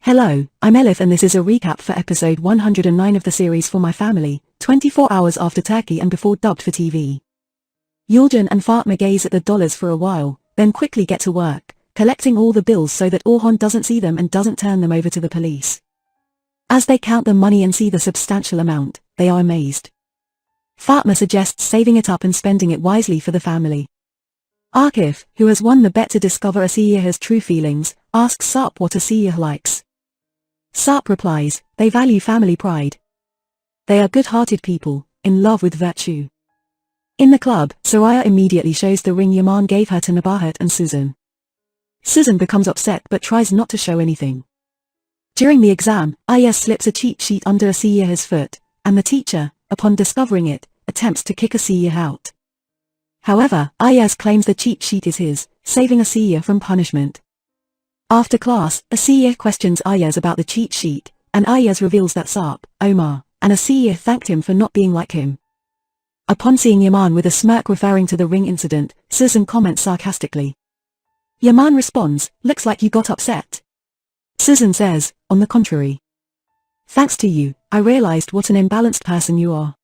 Hello, I'm Elif and this is a recap for episode 109 of the series For My Family, 24 hours after Turkey and before dubbed for TV. Yulcan and Fatma gaze at the dollars for a while, then quickly get to work, collecting all the bills so that Orhan doesn't see them and doesn't turn them over to the police. As they count the money and see the substantial amount, they are amazed. Fatma suggests saving it up and spending it wisely for the family. Akif, who has won the bet to discover Asiye's true feelings, asks Sarp what Asiye likes. Sarp replies, they value family pride. They are good-hearted people, in love with virtue. In the club, Soraya immediately shows the ring Yaman gave her to Nabahat and Susan. Susan becomes upset but tries not to show anything. During the exam, Ayaz slips a cheat sheet under Asiye's foot, and the teacher, upon discovering it, attempts to kick Asiye out. However, Ayaz claims the cheat sheet is his, saving Asiye from punishment. After class, Asiye questions Ayaz about the cheat sheet, and Ayaz reveals that Sarp, Omar, and Asiye thanked him for not being like him. Upon seeing Yaman with a smirk referring to the ring incident, Susan comments sarcastically. Yaman responds, looks like you got upset. Susan says, on the contrary. Thanks to you, I realized what an imbalanced person you are.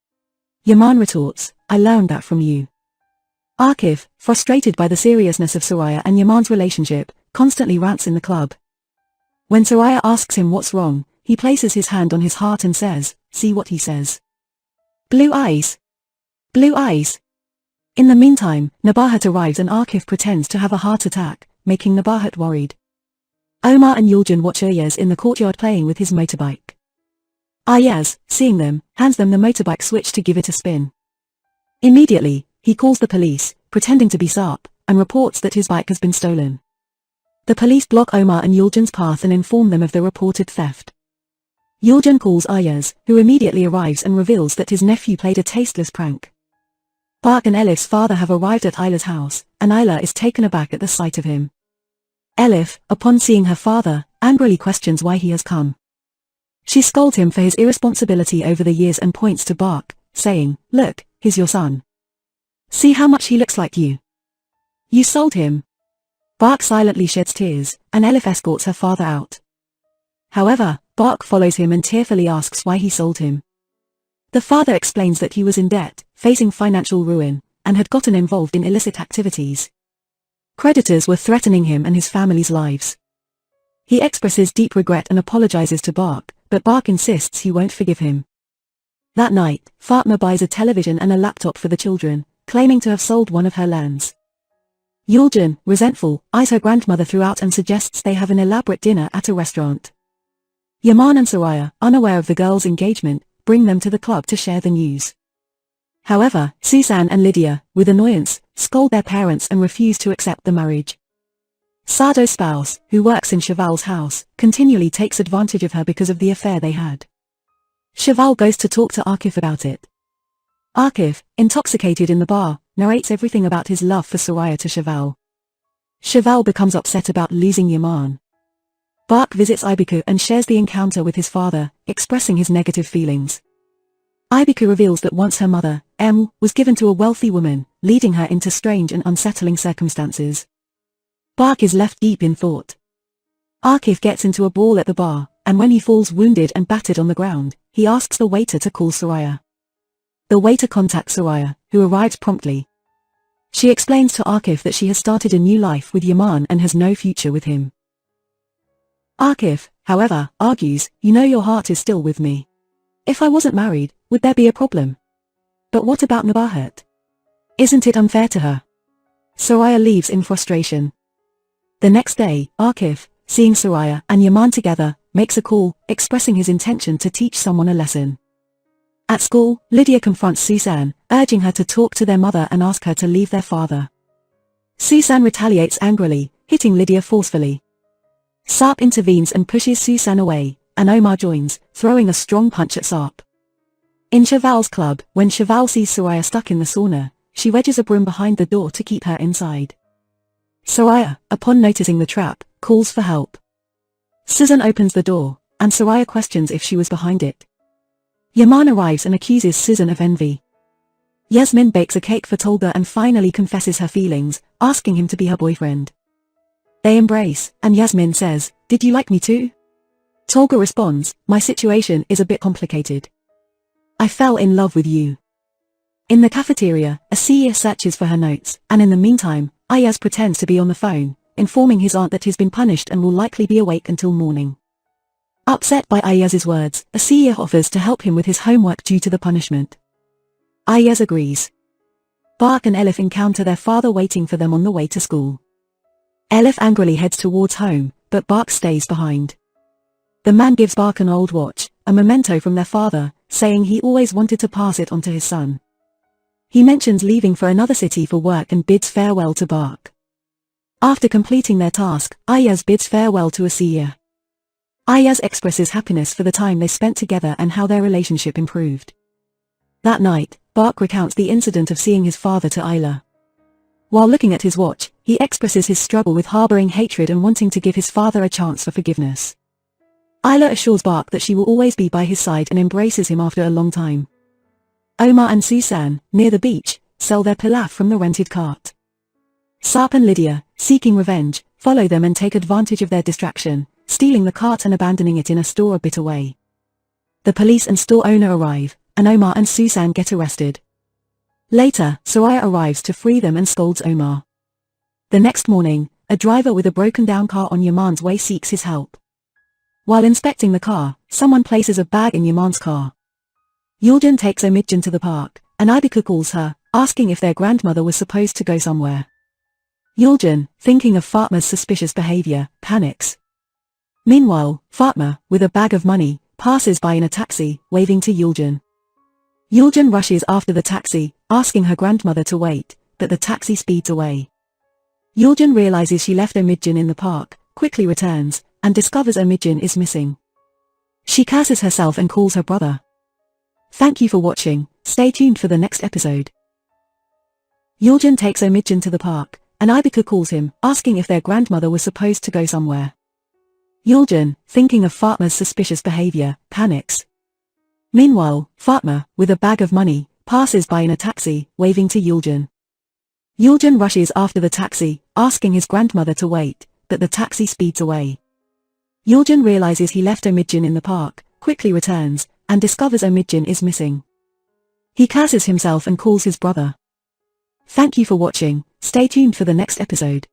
Yaman retorts, I learned that from you. Akif, frustrated by the seriousness of Soraya and Yaman's relationship, constantly rants in the club. When Soraya asks him what's wrong, he places his hand on his heart and says, see what he says. Blue eyes. Blue eyes. In the meantime, Nabahat arrives and Akif pretends to have a heart attack, making Nabahat worried. Omar and Yulcan watch Ayaz in the courtyard playing with his motorbike. Ayaz, seeing them, hands them the motorbike switch to give it a spin. Immediately, he calls the police, pretending to be Sarp, and reports that his bike has been stolen. The police block Omar and Yulcan's path and inform them of the reported theft. Yulcan calls Ayaz, who immediately arrives and reveals that his nephew played a tasteless prank. Bark and Elif's father have arrived at Ayla's house, and Ayla is taken aback at the sight of him. Elif, upon seeing her father, angrily questions why he has come. She scolds him for his irresponsibility over the years and points to Bark, saying, look, he's your son. See how much he looks like you. You sold him. Bark silently sheds tears, and Elif escorts her father out. However, Bark follows him and tearfully asks why he sold him. The father explains that he was in debt, facing financial ruin, and had gotten involved in illicit activities. Creditors were threatening him and his family's lives. He expresses deep regret and apologizes to Bark, but Bark insists he won't forgive him. That night, Fatma buys a television and a laptop for the children, claiming to have sold one of her lands. Yulcan, resentful, eyes her grandmother throughout and suggests they have an elaborate dinner at a restaurant. Yaman and Soraya, unaware of the girls' engagement, bring them to the club to share the news. However, Susan and Lydia, with annoyance, scold their parents and refuse to accept the marriage. Sado's spouse, who works in Cheval's house, continually takes advantage of her because of the affair they had. Cheval goes to talk to Akif about it. Akif, intoxicated in the bar, narrates everything about his love for Soraya to Cheval. Cheval becomes upset about losing Yaman. Bark visits Ibiku and shares the encounter with his father, expressing his negative feelings. Ibiku reveals that once her mother, M, was given to a wealthy woman, leading her into strange and unsettling circumstances. Bark is left deep in thought. Akif gets into a brawl at the bar, and when he falls wounded and battered on the ground, he asks the waiter to call Soraya. The waiter contacts Soraya, who arrives promptly. She explains to Akif that she has started a new life with Yaman and has no future with him. Akif, however, argues, you know your heart is still with me. If I wasn't married, would there be a problem? But what about Nabahat? Isn't it unfair to her? Soraya leaves in frustration. The next day, Akif, seeing Soraya and Yaman together, makes a call, expressing his intention to teach someone a lesson. At school, Lydia confronts Susan, urging her to talk to their mother and ask her to leave their father. Susan retaliates angrily, hitting Lydia forcefully. Sarp intervenes and pushes Susan away, and Omar joins, throwing a strong punch at Sarp. In Cheval's club, when Cheval sees Soraya stuck in the sauna, she wedges a broom behind the door to keep her inside. Soraya, upon noticing the trap, calls for help. Susan opens the door, and Soraya questions if she was behind it. Yaman arrives and accuses Susan of envy. Yasmin bakes a cake for Tolga and finally confesses her feelings, asking him to be her boyfriend. They embrace, and Yasmin says, "Did you like me too?" Tolga responds, "My situation is a bit complicated. I fell in love with you." In the cafeteria, Asiye searches for her notes, and in the meantime, Ayaz pretends to be on the phone, informing his aunt that he's been punished and will likely be awake until morning. Upset by Ayaz's words, Asiye offers to help him with his homework due to the punishment. Ayaz agrees. Bark and Elif encounter their father waiting for them on the way to school. Elif angrily heads towards home, but Bark stays behind. The man gives Bark an old watch, a memento from their father, saying he always wanted to pass it on to his son. He mentions leaving for another city for work and bids farewell to Bark. After completing their task, Ayaz bids farewell to Asiye. Ayaz expresses happiness for the time they spent together and how their relationship improved. That night, Bark recounts the incident of seeing his father to Ayla. While looking at his watch, he expresses his struggle with harboring hatred and wanting to give his father a chance for forgiveness. Ayla assures Bark that she will always be by his side and embraces him after a long time. Omar and Susan, near the beach, sell their pilaf from the rented cart. Sarp and Lydia, seeking revenge, follow them and take advantage of their distraction, stealing the cart and abandoning it in a store a bit away. The police and store owner arrive, and Omar and Susan get arrested. Later, Soraya arrives to free them and scolds Omar. The next morning, a driver with a broken-down car on Yaman's way seeks his help. While inspecting the car, someone places a bag in Yaman's car. Yuljan takes Omidjan to the park, and Aybika calls her, asking if their grandmother was supposed to go somewhere. Yuljan, thinking of Fatma's suspicious behavior, panics. Meanwhile, Fatma, with a bag of money, passes by in a taxi, waving to Yuljan. Yuljan rushes after the taxi, asking her grandmother to wait, but the taxi speeds away. Yuljan realizes she left Omidjan in the park, quickly returns, and discovers Omidjan is missing. She curses herself and calls her brother. Thank you for watching, stay tuned for the next episode. Yuljan takes Omidjan to the park, and Aybika calls him, asking if their grandmother was supposed to go somewhere. Yuljan, thinking of Fatma's suspicious behavior, panics. Meanwhile, Fatma, with a bag of money, passes by in a taxi, waving to Yuljan. Yuljan rushes after the taxi, asking his grandmother to wait, but the taxi speeds away. Yuljan realizes he left Omidjan in the park, quickly returns, and discovers Omidjan is missing. He curses himself and calls his brother. Thank you for watching, stay tuned for the next episode.